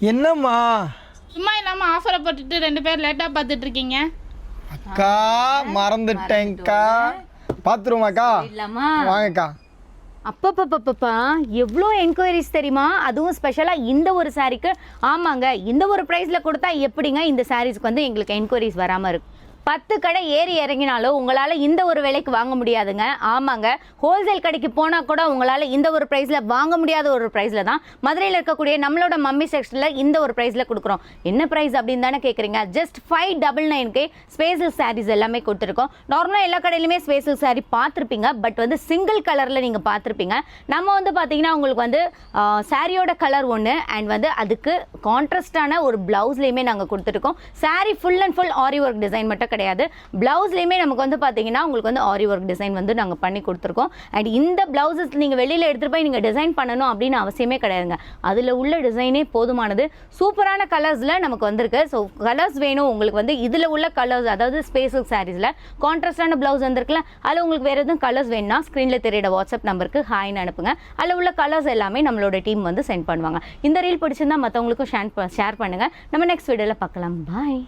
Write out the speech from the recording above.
என்னம்மா சும்மா இல்லாமல் ஆஃபரை போட்டுட்டு 2 பேர் லேட்டாக பார்த்துட்டு இருக்கீங்க. அக்கா மறந்துட்டேன்க்கா. பார்த்துருவோமாக்கா? இல்லாமா வாங்கக்கா. அப்பப்பப்பப்பா எவ்வளோ என்கொயரிஸ் தெரியுமா? அதுவும் ஸ்பெஷலாக இந்த ஒரு சாரீக்கு. ஆமாங்க, இந்த ஒரு ப்ரைஸில் கொடுத்தா எப்படிங்க இந்த சாரீஸ்க்கு வந்து எங்களுக்கு என்கொயரிஸ் வராமல் இருக்கும்? 10 கடை ஏறி இறங்கினாலும் உங்களால் இந்த ஒரு விலைக்கு வாங்க முடியாதுங்க. ஆமாங்க, ஹோல்சேல் கடைக்கு போனால் கூட உங்களால் இந்த ஒரு ப்ரைஸில் வாங்க முடியாத ஒரு ப்ரைஸில் தான் மதுரையில் இருக்கக்கூடிய நம்மளோட மம்மி செக்ஷனில் இந்த ஒரு ப்ரைஸில் கொடுக்குறோம். என்ன ப்ரைஸ் அப்படின்னு தானே கேட்குறீங்க? ஜஸ்ட் 599க்கு ஸ்பேஷல் சாரீஸ் எல்லாமே கொடுத்துருக்கோம். நார்மலாக எல்லா கடையிலுமே ஸ்பேஷல் சாரீ பார்த்துருப்பீங்க, பட் வந்து சிங்கிள் கலரில் நீங்கள் பார்த்துருப்பீங்க. நம்ம வந்து பார்த்தீங்கன்னா உங்களுக்கு வந்து சாரியோட கலர் ஒன்று அண்ட் வந்து அதுக்கு கான்ட்ராஸ்டான ஒரு ப்ளவுஸ்லேயுமே நாங்கள் கொடுத்துருக்கோம். Sari full and full aari work design மட்டும் கிடையாது, பிளவுஸ்லயுமே நமக்கு வந்து பாத்தீங்கன்னா உங்களுக்கு வந்து ஆரி ஒர்க் டிசைன் வந்து நாங்க பண்ணி கொடுத்துருக்கோம். அண்ட் இந்த பிளவுசஸ் நீங்க வெளியில எடுத்துட்டு போய் நீங்க டிசைன் பண்ணணும் அப்படின்னு அவசியமே கிடையாதுங்க. அதுல உள்ள டிசைனே போதுமானது. சூப்பரான கலர்ஸ்ல நமக்கு வந்திருக்கு. ஸோ கலர்ஸ் வேணும் உங்களுக்கு வந்து இதுல உள்ள கலர்ஸ், அதாவது ஸ்பேஷல் சாரீஸ்ல கான்ட்ராஸ்டான பிளவுஸ் வந்திருக்குல்ல, அதுல உங்களுக்கு வேற எதுவும் கலர்ஸ் வேணும்னா ஸ்கிரீன்ல தெரியுற வாட்ஸ்அப் நம்பருக்கு ஹாய்னு அனுப்புங்க. அதுல உள்ள கலர்ஸ் எல்லாமே நம்மளோட டீம் வந்து சென்ட் பண்ணுவாங்க. இந்த ரீல் பிடிச்சிருந்தா மற்றவங்களுக்கும் ஷேர் பண்ணுங்க. நம்ம நெக்ஸ்ட் வீடியோல பார்க்கலாம். பாய்.